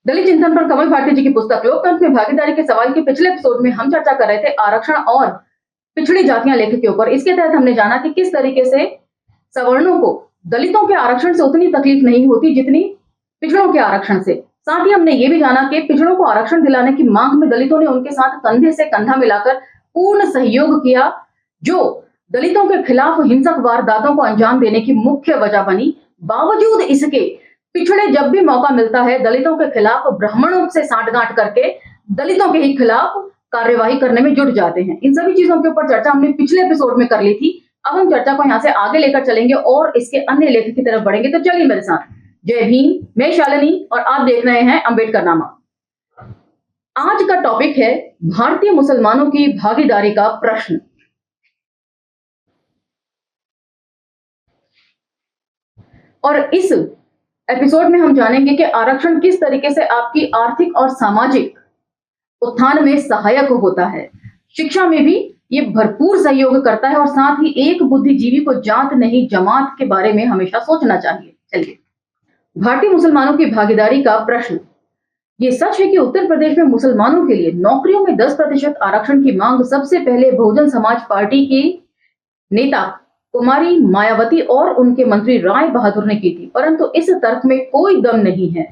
दलित चिंतन पर कमल भारती जी की पुस्तक लोकतंत्र में भागीदारी के सवाल के पिछले एपिसोड में हम चर्चा कर रहे थे आरक्षण और पिछड़ी जातियां लेख के ऊपर। इसके तहत हमने जाना कि किस तरीके से सवर्णों को दलितों के आरक्षण से उतनी तकलीफ नहीं होती जितनी पिछड़ों के आरक्षण से। साथ ही हमने ये भी जाना कि पिछड़ों को आरक्षण दिलाने की मांग में दलितों ने उनके साथ कंधे से कंधा मिलाकर पूर्ण सहयोग किया, जो दलितों के खिलाफ हिंसक वारदातों को अंजाम देने की मुख्य वजह बनी। बावजूद इसके पिछड़े जब भी मौका मिलता है दलितों के खिलाफ ब्राह्मणों से सांठगांठ करके दलितों के ही खिलाफ कार्यवाही करने में जुट जाते हैं। इन सभी चीजों के ऊपर चर्चा हमने पिछले एपिसोड में कर ली थी। अब हम चर्चा को यहाँ से आगे लेकर चलेंगे और इसके अन्य लेख की तरफ बढ़ेंगे। तो चलिए मेरे साथ। जय भीम, मैं शालिनी और आप देख रहे हैं अंबेडकर नामा। आज का टॉपिक है भारतीय मुसलमानों की भागीदारी का प्रश्न। और इस एपिसोड में हम जानेंगे कि आरक्षण किस तरीके से आपकी आर्थिक और सामाजिक उत्थान में सहायक होता है। शिक्षा में भी ये भरपूर सहयोग करता है और साथ ही एक बुद्धिजीवी को जात नहीं जमात के बारे में हमेशा सोचना चाहिए। चलिए, भारतीय मुसलमानों की भागीदारी का प्रश्न। ये सच है कि उत्तर प्रदेश में मुसलमानों के लिए नौकरियों में 10% आरक्षण की मांग सबसे पहले बहुजन समाज पार्टी के नेता कुमारी मायावती और उनके मंत्री राय बहादुर ने की थी, परंतु इस तर्क में कोई दम नहीं है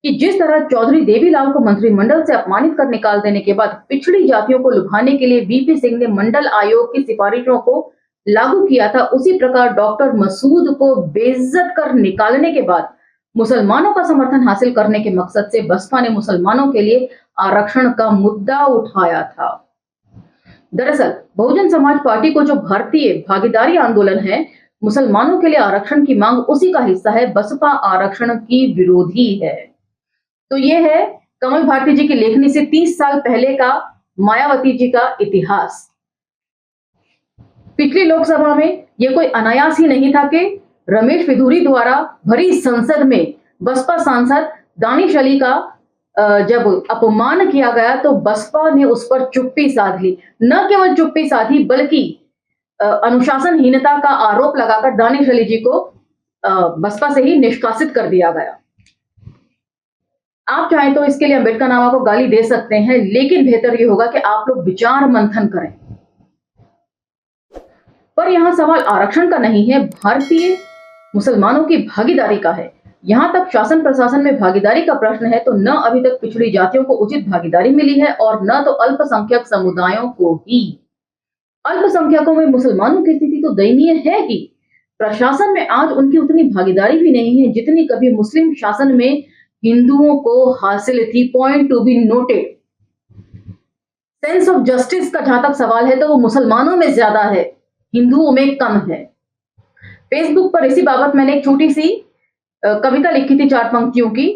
कि जिस तरह चौधरी देवीलाल को मंत्रिमंडल से अपमानित कर निकाल देने के बाद पिछड़ी जातियों को लुभाने के लिए वीपी सिंह ने मंडल आयोग की सिफारिशों को लागू किया था, उसी प्रकार डॉक्टर मसूद को बेइज्जत कर निकालने के बाद मुसलमानों का समर्थन हासिल करने के मकसद से बसपा ने मुसलमानों के लिए आरक्षण का मुद्दा उठाया था। दरअसल बहुजन समाज पार्टी को जो भारतीय भागीदारी आंदोलन है, मुसलमानों के लिए आरक्षण की मांग उसी का हिस्सा है। बसपा आरक्षण की विरोधी है। तो ये है कमल भारती जी की लेखनी से 30 साल पहले का मायावती जी का इतिहास। पिछली लोकसभा में यह कोई अनायास ही नहीं था कि रमेश विधुरी द्वारा भरी संसद में बसपा सांसद दानिश अली का जब अपमान किया गया तो बसपा ने उस पर चुप्पी साध ली। न केवल चुप्पी साधी बल्कि अनुशासनहीनता का आरोप लगाकर दानिश अली जी को बसपा से ही निष्कासित कर दिया गया। आप चाहें तो इसके लिए अंबेडकर नामा को गाली दे सकते हैं, लेकिन बेहतर ये होगा कि आप लोग विचार मंथन करें। पर यहां सवाल आरक्षण का नहीं है, भारतीय मुसलमानों की भागीदारी का है। यहां तक शासन प्रशासन में भागीदारी का प्रश्न है तो न अभी तक पिछड़ी जातियों को उचित भागीदारी मिली है और न तो अल्पसंख्यक समुदायों को ही। अल्पसंख्यकों में मुसलमानों की स्थिति तो दयनीय है ही, प्रशासन में आज उनकी उतनी भागीदारी भी नहीं है जितनी कभी मुस्लिम शासन में हिंदुओं को हासिल थी। Point to be noted. Sense of justice का जहां तक सवाल है तो वो मुसलमानों में ज्यादा है, हिंदुओं में कम है। फेसबुक पर इसी बाबत मैंने एक छोटी सी कविता लिखी थी 4 पंक्तियों की,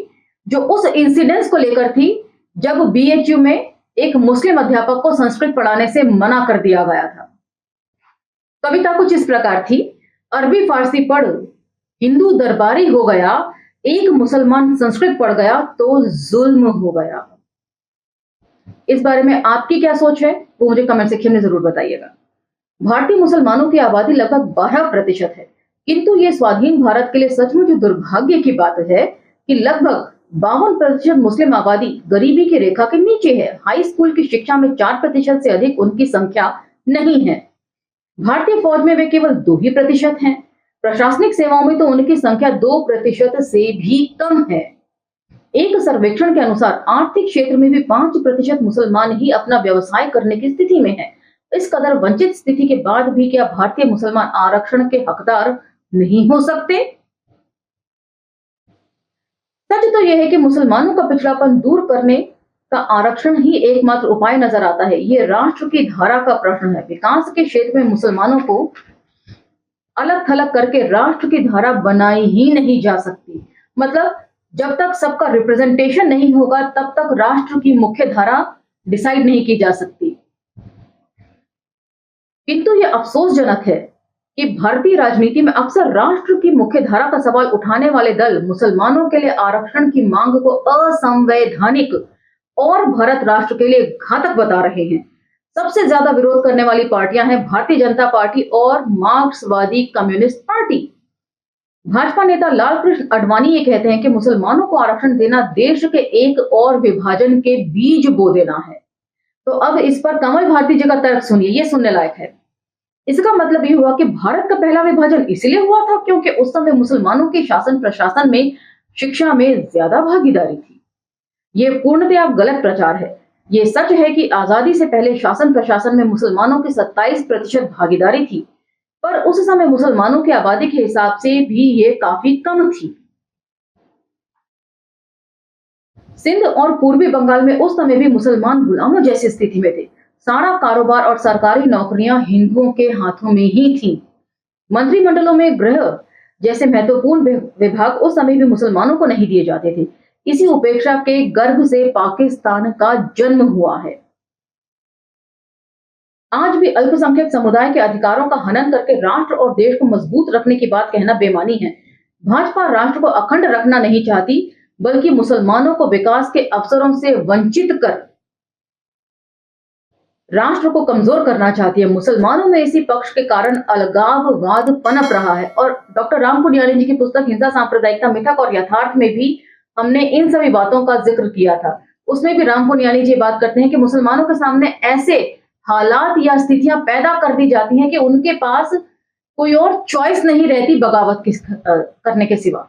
जो उस इंसिडेंस को लेकर थी जब बीएचयू में एक मुस्लिम अध्यापक को संस्कृत पढ़ाने से मना कर दिया गया था। कविता कुछ इस प्रकार थी। अरबी फारसी पढ़ हिंदू दरबारी हो गया, एक मुसलमान संस्कृत पढ़ गया तो जुल्म हो गया। इस बारे में आपकी क्या सोच है वो मुझे कमेंट सेक्शन में जरूर बताइएगा। भारतीय मुसलमानों की आबादी लगभग 12% है, किंतु ये स्वाधीन भारत के लिए सचमुच दुर्भाग्य की बात है कि लगभग 52% मुस्लिम आबादी गरीबी की रेखा के नीचे है। हाई स्कूल की शिक्षा में 4% से अधिक उनकी संख्या नहीं है। भारतीय फौज में वे केवल 2% हैं। प्रशासनिक सेवाओं में तो उनकी संख्या 2% से भी कम है। एक सर्वेक्षण के अनुसार आर्थिक क्षेत्र में भी 5% मुसलमान ही अपना व्यवसाय करने की स्थिति में है। इस कदर वंचित स्थिति के बाद भी क्या भारतीय मुसलमान आरक्षण के हकदार नहीं हो सकते? सच तो यह है कि मुसलमानों का पिछड़ापन दूर करने का आरक्षण ही एकमात्र उपाय नजर आता है। ये राष्ट्र की धारा का प्रश्न है। विकास के क्षेत्र में मुसलमानों को अलग थलग करके राष्ट्र की धारा बनाई ही नहीं जा सकती। मतलब जब तक सबका रिप्रेजेंटेशन नहीं होगा तब तक राष्ट्र की मुख्य धारा डिसाइड नहीं की जा सकती। किंतु यह अफसोसजनक है कि भारतीय राजनीति में अक्सर राष्ट्र की मुख्य धारा का सवाल उठाने वाले दल मुसलमानों के लिए आरक्षण की मांग को असंवैधानिक और भारत राष्ट्र के लिए घातक बता रहे हैं। सबसे ज्यादा विरोध करने वाली पार्टियां हैं भारतीय जनता पार्टी और मार्क्सवादी कम्युनिस्ट पार्टी। भाजपा नेता लालकृष्ण आडवाणी ये कहते हैं कि मुसलमानों को आरक्षण देना देश के एक और विभाजन के बीज बो देना है। तो अब इस पर कमल भारती जी का तर्क सुनिए, ये सुनने लायक है। इसका मतलब ये हुआ कि भारत का पहला विभाजन इसलिए हुआ था क्योंकि उस समय मुसलमानों के शासन प्रशासन में, शिक्षा में ज्यादा भागीदारी थी। ये पूर्णतया गलत प्रचार है। ये सच है कि आजादी से पहले शासन प्रशासन में मुसलमानों की 27% भागीदारी थी, पर उस समय मुसलमानों की आबादी के हिसाब से भी ये काफी कम थी। सिंध और पूर्वी बंगाल में उस समय भी मुसलमान गुलामों जैसी स्थिति में थे। सारा कारोबार और सरकारी नौकरियां हिंदुओं के हाथों में ही थीं। मंत्रिमंडलों में गृह जैसे महत्वपूर्ण विभाग उस समय भी मुसलमानों को नहीं दिए जाते थे। इसी उपेक्षा के गर्भ से पाकिस्तान का जन्म हुआ है। आज भी अल्पसंख्यक समुदाय के अधिकारों का हनन करके राष्ट्र और देश को मजबूत रखने की बात कहना बेमानी है। भाजपा राष्ट्र को अखंड रखना नहीं चाहती, बल्कि मुसलमानों को विकास के अवसरों से वंचित कर राष्ट्र को कमजोर करना चाहती है। मुसलमानों में इसी पक्ष के कारण अलगाववाद पनप रहा है। और डॉक्टर राम पुनियानी जी की पुस्तक हिंसा, सांप्रदायिकता, मिथक और यथार्थ में भी हमने इन सभी बातों का जिक्र किया था। उसमें भी राम पुनियानी जी बात करते हैं कि मुसलमानों के सामने ऐसे हालात या स्थितियां पैदा कर दी जाती हैं कि उनके पास कोई और चॉइस नहीं रहती बगावत करने के सिवा।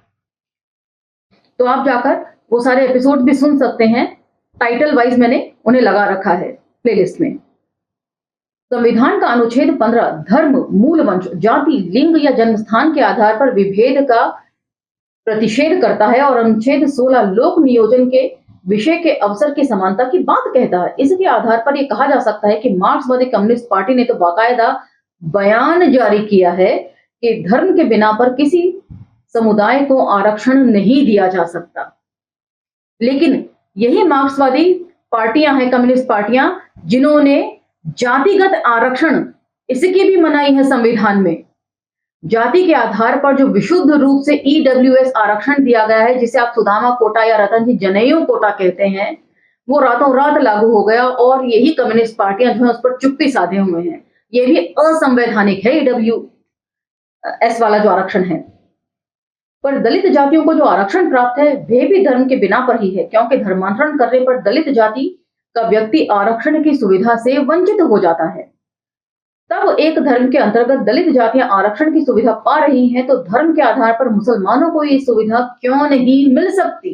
तो आप जाकर वो सारे एपिसोड भी सुन सकते हैं। टाइटल वाइज मैंने उन्हें लगा रखा है प्लेलिस्ट में। संविधान का अनुच्छेद 15 धर्म, मूल वंश, जाति, लिंग या जन्मस्थान के आधार पर विभेद का प्रतिषेध करता है और अनुच्छेद 16 लोक नियोजन के विषय के अवसर की समानता की बात कहता है। इसके आधार पर यह कहा जा सकता है कि मार्क्सवादी कम्युनिस्ट पार्टी ने तो बाकायदा बयान जारी किया है कि धर्म के बिना पर किसी समुदाय को आरक्षण नहीं दिया जा सकता। लेकिन यही मार्क्सवादी पार्टियां हैं, कम्युनिस्ट पार्टियां, जिन्होंने जातिगत आरक्षण इसकी भी मनाई है संविधान में। जाति के आधार पर जो विशुद्ध रूप से ईडब्ल्यूएस आरक्षण दिया गया है, जिसे आप सुदामा कोटा या रतन जी जनेऊ कोटा कहते हैं, वो रातों रात लागू हो गया और यही कम्युनिस्ट पार्टियां जो है उस पर चुप्पी साधे हुए हैं। ये भी असंवैधानिक है ईडब्ल्यूएस वाला जो आरक्षण है। पर दलित जातियों को जो आरक्षण प्राप्त है वे भी धर्म के बिना पर ही है, क्योंकि धर्मांतरण करने पर दलित जाति का व्यक्ति आरक्षण की सुविधा से वंचित हो जाता है। तब एक धर्म के अंतर्गत दलित जातियां आरक्षण की सुविधा पा रही हैं, तो धर्म के आधार पर मुसलमानों को ये सुविधा क्यों नहीं मिल सकती?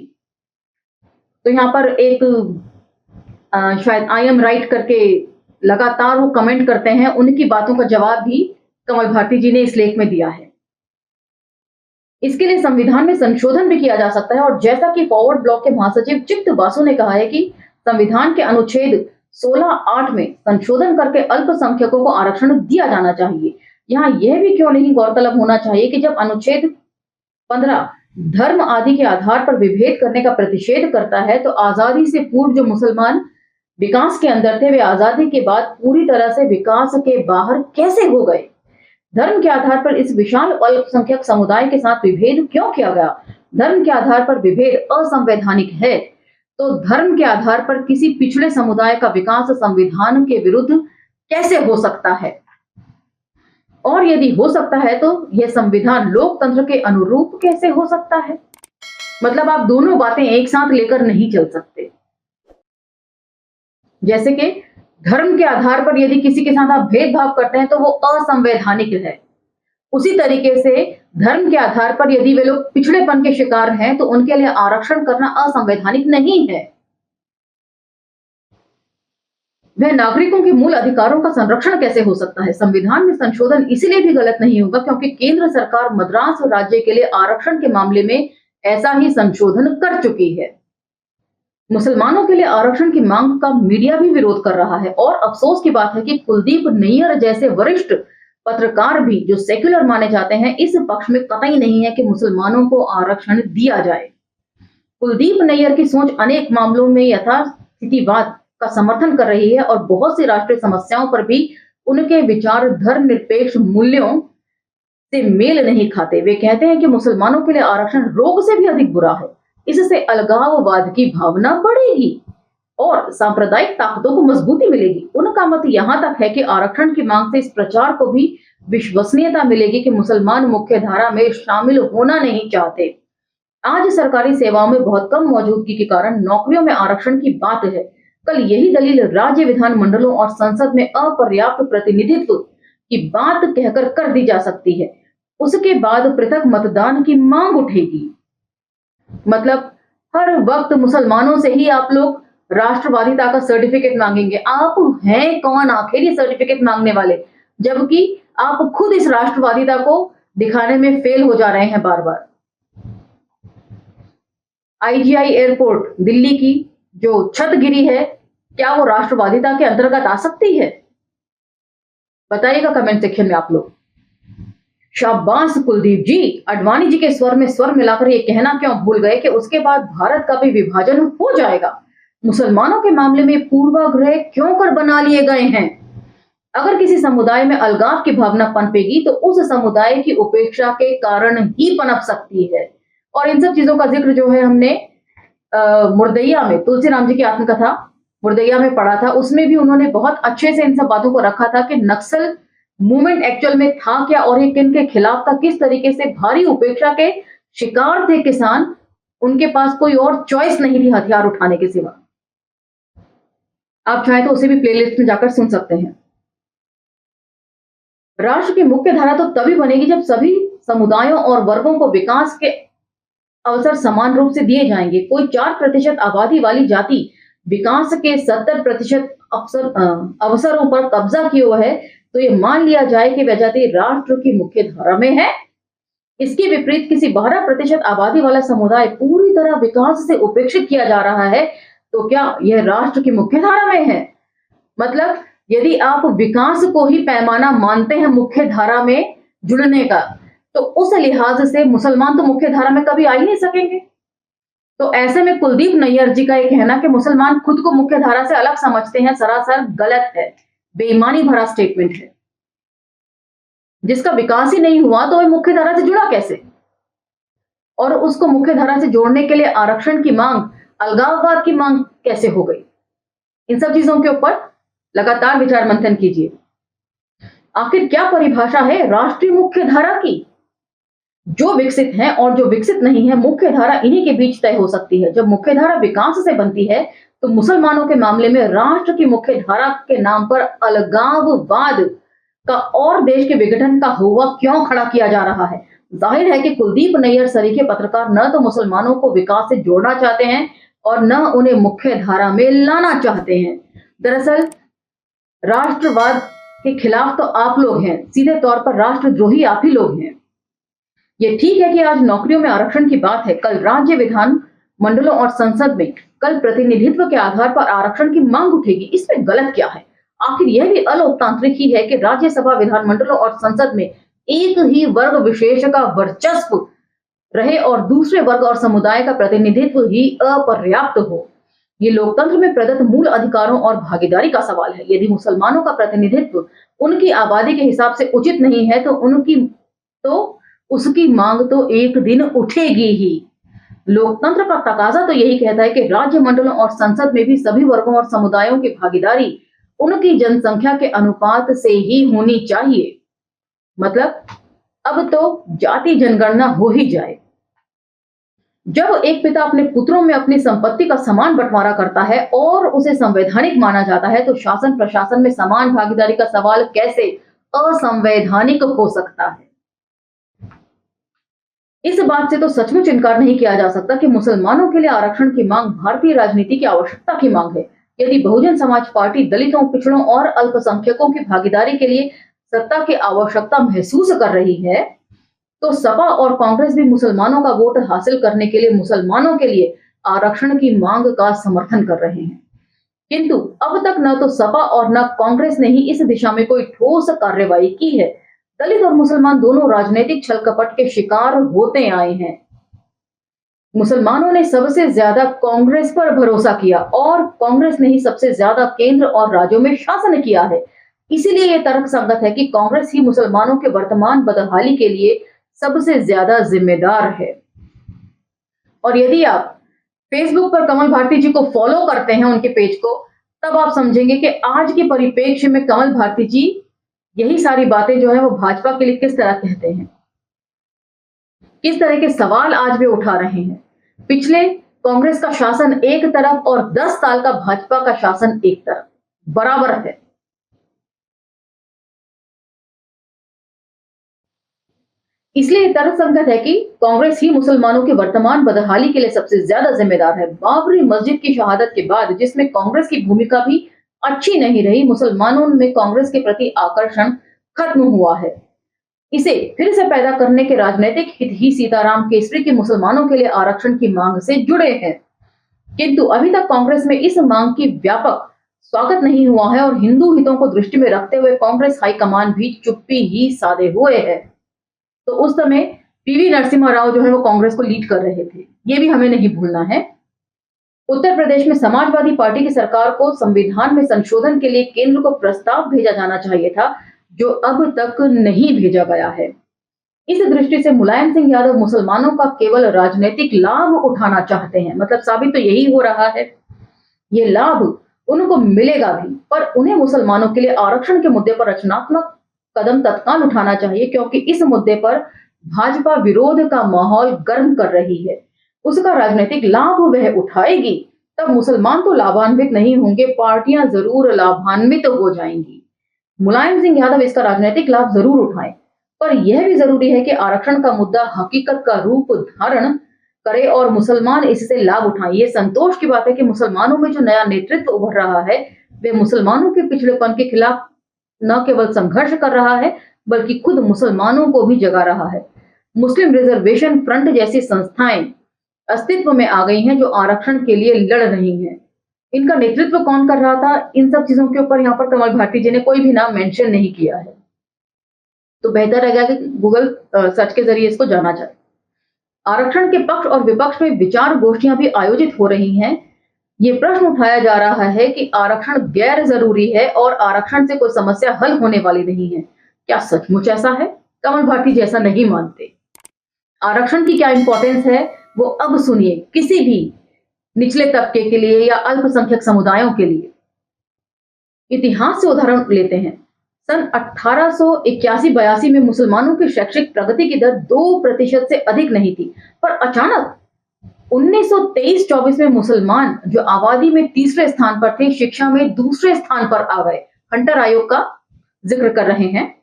तो यहाँ पर एक शायद आई एम राइट करके लगातार वो कमेंट करते हैं, उनकी बातों का जवाब भी कमल भारती जी ने इस लेख में दिया है। इसके लिए संविधान में संशोधन भी किया जा सकता है और जैसा कि फॉरवर्ड ब्लॉक के महासचिव चित्त बासु ने कहा है कि संविधान के अनुच्छेद 16(8) में संशोधन करके अल्पसंख्यकों को आरक्षण दिया जाना चाहिए। यहाँ यह भी क्यों नहीं गौरतलब होना चाहिए कि जब अनुच्छेद 15 धर्म आदि के आधार पर विभेद करने का प्रतिषेध करता है, तो आजादी से पूर्व जो मुसलमान विकास के अंदर थे, वे आजादी के बाद पूरी तरह से विकास के बाहर कैसे हो गए? धर्म के आधार पर इस विशाल अल्पसंख्यक समुदाय के साथ विभेद क्यों किया गया? धर्म के आधार पर विभेद असंवैधानिक है, तो धर्म के आधार पर किसी पिछड़े समुदाय का विकास संविधान के विरुद्ध कैसे हो सकता है? और यदि हो सकता है तो यह संविधान लोकतंत्र के अनुरूप कैसे हो सकता है? मतलब आप दोनों बातें एक साथ लेकर नहीं चल सकते। जैसे कि धर्म के आधार पर यदि किसी के साथ आप भेदभाव करते हैं तो वो असंवैधानिक है। उसी तरीके से धर्म के आधार पर यदि वे लोग पिछड़ेपन के शिकार हैं, तो उनके लिए आरक्षण करना असंवैधानिक नहीं है। वह नागरिकों के मूल अधिकारों का संरक्षण कैसे हो सकता है? संविधान में संशोधन इसीलिए भी गलत नहीं होगा क्योंकि केंद्र सरकार मद्रास राज्य के लिए आरक्षण के मामले में ऐसा ही संशोधन कर चुकी है। मुसलमानों के लिए आरक्षण की मांग का मीडिया भी विरोध कर रहा है और अफसोस की बात है कि कुलदीप नैयर जैसे वरिष्ठ पत्रकार भी जो सेक्युलर माने जाते हैं, इस पक्ष में कतई नहीं है कि मुसलमानों को आरक्षण दिया जाए। कुलदीप नैयर की सोच अनेक मामलों में यथास्थितिवाद का समर्थन कर रही है और बहुत सी राष्ट्रीय समस्याओं पर भी उनके विचार धर्मनिरपेक्ष मूल्यों से मेल नहीं खाते। वे कहते हैं कि मुसलमानों के लिए आरक्षण रोग से भी अधिक बुरा है, इससे अलगाववाद की भावना बढ़ेगी और सांप्रदायिक ताकतों को मजबूती मिलेगी। उनका मत यहां तक है कि आरक्षण की मांग से इस प्रचार को भी विश्वसनीयता मिलेगी कि मुसलमान मुख्य धारा में शामिल होना नहीं चाहते। आज सरकारी सेवाओं में बहुत कम मौजूदगी के कारण नौकरियों में आरक्षण की बात है। कल यही दलील राज्य विधानमंडलों और संसद में अपर्याप्त प्रतिनिधित्व की बात कहकर कर दी जा सकती है। उसके बाद पृथक मतदान की मांग उठेगी। मतलब हर वक्त मुसलमानों से ही आप लोग राष्ट्रवादिता का सर्टिफिकेट मांगेंगे। आप हैं कौन आखिर ये सर्टिफिकेट मांगने वाले, जबकि आप खुद इस राष्ट्रवादिता को दिखाने में फेल हो जा रहे हैं बार बार। आईजीआई एयरपोर्ट दिल्ली की जो छत गिरी है, क्या वो राष्ट्रवादिता के अंतर्गत आ सकती है? बताइएगा कमेंट सेक्शन में आप लोग। शाबाश कुलदीप जी, अडवाणी जी के स्वर में स्वर मिलाकर ये कहना क्यों भूल गए कि उसके बाद भारत का भी विभाजन हो जाएगा? मुसलमानों के मामले में पूर्वाग्रह क्यों कर बना लिए गए हैं? अगर किसी समुदाय में अलगाव की भावना पनपेगी तो उस समुदाय की उपेक्षा के कारण ही पनप सकती है। और इन सब चीजों का जिक्र जो है हमने मुर्दैया में, तुलसीराम जी की आत्मकथा मुर्दैया में पढ़ा था। उसमें भी उन्होंने बहुत अच्छे से इन सब बातों को रखा था कि नक्सल मूवमेंट एक्चुअल में था क्या और ये किन के खिलाफ था, किस तरीके से भारी उपेक्षा के शिकार थे किसान। उनके पास कोई और चॉइस नहीं थी हथियार उठाने के सिवा। आप चाहे तो उसे भी प्लेलिस्ट में जाकर सुन सकते हैं। राष्ट्र की मुख्य धारा तो तभी बनेगी जब सभी समुदायों और वर्गों को विकास के अवसर समान रूप से दिए जाएंगे। कोई 4% आबादी वाली जाति विकास के 70% अवसरों पर कब्जा किए हुए है तो ये मान लिया जाए कि वह जाति राष्ट्र की मुख्य धारा में है। इसके विपरीत किसी 12% आबादी वाला समुदाय पूरी तरह विकास से उपेक्षित किया जा रहा है तो क्या यह राष्ट्र की मुख्य धारा में है? मतलब यदि आप विकास को ही पैमाना मानते हैं मुख्य धारा में जुड़ने का, तो उस लिहाज से मुसलमान तो मुख्य धारा में कभी आ ही नहीं सकेंगे। तो ऐसे में कुलदीप नैयर जी का यह कहना कि मुसलमान खुद को मुख्य धारा से अलग समझते हैं सरासर गलत है, बेईमानी भरा स्टेटमेंट है। जिसका विकास ही नहीं हुआ तो वह मुख्य धारा से जुड़ा कैसे? और उसको मुख्य धारा से जोड़ने के लिए आरक्षण की मांग, अलगाववाद की मांग कैसे हो गई? इन सब चीजों के ऊपर लगातार विचार मंथन कीजिए। आखिर क्या परिभाषा है राष्ट्रीय मुख्य धारा की? जो विकसित है और जो विकसित नहीं है, मुख्य धारा इन्हीं के बीच तय हो सकती है। जब मुख्य धारा विकास से बनती है तो मुसलमानों के मामले में राष्ट्र की मुख्य धारा के नाम पर अलगाववाद का और देश के विघटन का हुआ क्यों खड़ा किया जा रहा है? जाहिर है कि कुलदीप नैयर सरीखे पत्रकार न तो मुसलमानों को विकास से जोड़ना चाहते हैं और न उन्हें मुख्य धारा में लाना चाहते हैं। दरअसल राष्ट्रवाद के खिलाफ तो आप लोग हैं, सीधे तौर पर राष्ट्रद्रोही आप ही लोग हैं। ये ठीक है कि आज नौकरियों में आरक्षण की बात है, कल राज्य विधान मंडलों और संसद में कल प्रतिनिधित्व के आधार पर आरक्षण की मांग उठेगी। इसमें गलत क्या है? आखिर यह भी अलोकतांत्रिक ही है कि राज्यसभा, विधानमंडलों और संसद में एक ही वर्ग विशेष का वर्चस्व रहे और दूसरे वर्ग और समुदाय का प्रतिनिधित्व ही अपर्याप्त हो। ये लोकतंत्र में प्रदत्त मूल अधिकारों और भागीदारी का सवाल है। यदि मुसलमानों का प्रतिनिधित्व उनकी आबादी के हिसाब से उचित नहीं है तो उसकी मांग तो एक दिन उठेगी ही। लोकतंत्र का तकाजा तो यही कहता है कि राज्य मंडलों और संसद में भी सभी वर्गों और समुदायों की भागीदारी उनकी जनसंख्या के अनुपात से ही होनी चाहिए। मतलब अब तो जाति जनगणना हो ही जाए। जब एक पिता अपने पुत्रों में अपनी संपत्ति का समान बंटवारा करता है और उसे संवैधानिक माना जाता है तो शासन प्रशासन में समान भागीदारी का सवाल कैसे असंवैधानिक हो सकता है? इस बात से तो सचमुच इनकार नहीं किया जा सकता कि मुसलमानों के लिए आरक्षण की मांग भारतीय राजनीति की आवश्यकता की मांग है। यदि बहुजन समाज पार्टी दलितों, पिछड़ों और अल्पसंख्यकों की भागीदारी के लिए सत्ता की आवश्यकता महसूस कर रही है तो सपा और कांग्रेस भी मुसलमानों का वोट हासिल करने के लिए मुसलमानों के लिए आरक्षण की मांग का समर्थन कर रहे हैं। किंतु अब तक न तो सपा और न कांग्रेस ने ही इस दिशा में कोई ठोस कार्रवाई की है। दलित और मुसलमान दोनों राजनीतिक छल कपट के शिकार होते आए हैं। मुसलमानों ने सबसे ज्यादा कांग्रेस पर भरोसा किया और कांग्रेस ने ही सबसे ज्यादा केंद्र और राज्यों में शासन किया है। इसीलिए यह तर्कसंगत है कि कांग्रेस ही मुसलमानों के वर्तमान बदहाली के लिए सबसे ज्यादा जिम्मेदार है। और यदि आप फेसबुक पर कमल भारती जी को फॉलो करते हैं, उनके पेज को, तब आप समझेंगे कि आज के परिप्रेक्ष्य में कमल भारती जी यही सारी बातें जो है वो भाजपा के लिए किस तरह कहते हैं, किस तरह के सवाल आज वे उठा रहे हैं। पिछले कांग्रेस का शासन एक तरफ और 10 साल का भाजपा का शासन एक तरफ बराबर है। इसलिए तर्कसंगत है कि कांग्रेस ही मुसलमानों की वर्तमान बदहाली के लिए सबसे ज्यादा जिम्मेदार है। बाबरी मस्जिद की शहादत के बाद जिसमें कांग्रेस की भूमिका भी अच्छी नहीं रही, मुसलमानों में कांग्रेस के प्रति आकर्षण खत्म हुआ है। इसे फिर से पैदा करने के राजनीतिक हित ही सीताराम केसरी के मुसलमानों के लिए आरक्षण की मांग से जुड़े हैं, किंतु अभी तक कांग्रेस में इस मांग की व्यापक स्वागत नहीं हुआ है और हिंदू हितों को दृष्टि में रखते हुए कांग्रेस हाईकमान भी चुप्पी ही साधे हुए है। तो उस समय पीवी नरसिम्हा राव जो है वो कांग्रेस को लीड कर रहे थे, ये भी हमें नहीं भूलना है। उत्तर प्रदेश में समाजवादी पार्टी की सरकार को संविधान में संशोधन के लिए केंद्र को प्रस्ताव भेजा जाना चाहिए था, जो अब तक नहीं भेजा गया है। इस दृष्टि से मुलायम सिंह यादव मुसलमानों का केवल राजनीतिक लाभ उठाना चाहते हैं। मतलब साबित तो यही हो रहा है, ये लाभ उनको मिलेगा भी, पर उन्हें मुसलमानों के लिए आरक्षण के मुद्दे पर रचनात्मक कदम तत्काल उठाना चाहिए, क्योंकि इस मुद्दे पर भाजपा विरोध का माहौल गर्म कर रही है। उसका राजनीतिक लाभ वह उठाएगी, तब मुसलमान तो लाभान्वित नहीं होंगे, पार्टियां जरूर लाभान्वित हो जाएंगी। मुलायम सिंह यादव इसका राजनीतिक लाभ जरूर उठाएं, पर यह भी जरूरी है कि आरक्षण का मुद्दा हकीकत का रूप धारण करे और मुसलमान इससे लाभ उठाएं। ये संतोष की बात है कि मुसलमानों में जो नया नेतृत्व उभर रहा है, वे मुसलमानों के पिछड़ेपन के खिलाफ न केवल संघर्ष कर रहा है, बल्कि खुद मुसलमानों को भी जगा रहा है। मुस्लिम रिजर्वेशन फ्रंट जैसी संस्थाएं अस्तित्व में आ गई हैं, जो आरक्षण के लिए लड़ रही हैं। इनका नेतृत्व कौन कर रहा था, इन सब चीजों के ऊपर यहाँ पर कमल भारती जी ने कोई भी नाम मेंशन नहीं किया है, तो बेहतर रहेगा कि गूगल सर्च के जरिए इसको जाना जाए। आरक्षण के पक्ष और विपक्ष में विचार गोष्ठियां भी आयोजित हो रही हैं। ये प्रश्न उठाया जा रहा है कि आरक्षण गैर जरूरी है और आरक्षण से कोई समस्या हल होने वाली नहीं है। क्या सचमुच ऐसा है? कमल भारती जी ऐसा नहीं मानते। आरक्षण की क्या इंपॉर्टेंस है वो अब सुनिए, किसी भी निचले तबके के लिए या अल्पसंख्यक समुदायों के लिए। इतिहास से उदाहरण लेते हैं। सन 1881-82 में मुसलमानों की शैक्षिक प्रगति की दर 2% से अधिक नहीं थी, पर अचानक 1923-24 में मुसलमान जो आबादी में तीसरे स्थान पर थे, शिक्षा में दूसरे स्थान पर आ गए। हंटर आयोग का जिक्र कर रहे हैं।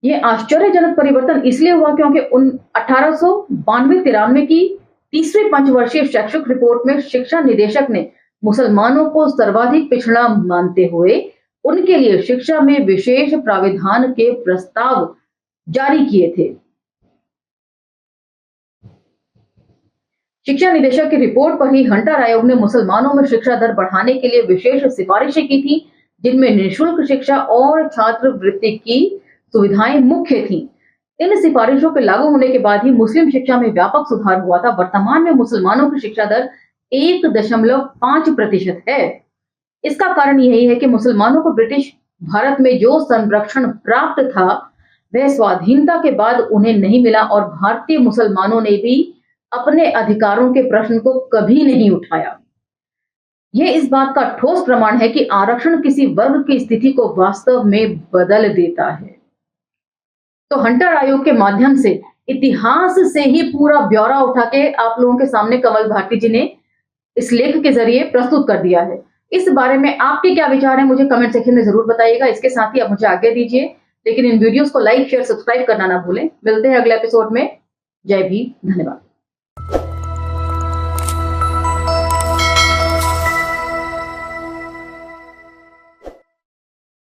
यह आश्चर्यजनक परिवर्तन इसलिए हुआ क्योंकि 1892-93 की तीसरे पंचवर्षीय शैक्षिक रिपोर्ट में शिक्षा निदेशक ने मुसलमानों को सर्वाधिक पिछड़ा मानते हुए उनके लिए शिक्षा में विशेष प्राविधान के प्रस्ताव जारी किए थे। शिक्षा निदेशक की रिपोर्ट पर ही हंटर आयोग ने मुसलमानों में शिक्षा दर बढ़ाने के लिए विशेष सिफारिशें की थी, जिनमें निःशुल्क शिक्षा और छात्रवृत्ति की सुविधाएं मुख्य थीं। इन सिफारिशों के लागू होने के बाद ही मुस्लिम शिक्षा में व्यापक सुधार हुआ था। वर्तमान में मुसलमानों की शिक्षा दर 1.5% है। इसका कारण यही है कि मुसलमानों को ब्रिटिश भारत में जो संरक्षण प्राप्त था वह स्वाधीनता के बाद उन्हें नहीं मिला और भारतीय मुसलमानों ने भी अपने अधिकारों के प्रश्न को कभी नहीं उठाया। यह इस बात का ठोस प्रमाण है कि आरक्षण किसी वर्ग की स्थिति को वास्तव में बदल देता है। तो हंटर आयोग के माध्यम से इतिहास से ही पूरा ब्यौरा उठा के आप लोगों के सामने कमल भारती जी ने इस लेख के जरिए प्रस्तुत कर दिया है। इस बारे में आपके क्या विचार हैं मुझे कमेंट सेक्शन में जरूर बताइएगा। इसके साथ ही आप मुझे आज्ञा दीजिए, लेकिन इन वीडियोस को लाइक शेयर सब्सक्राइब करना ना भूलें। मिलते हैं अगले एपिसोड में। जय भीम, धन्यवाद।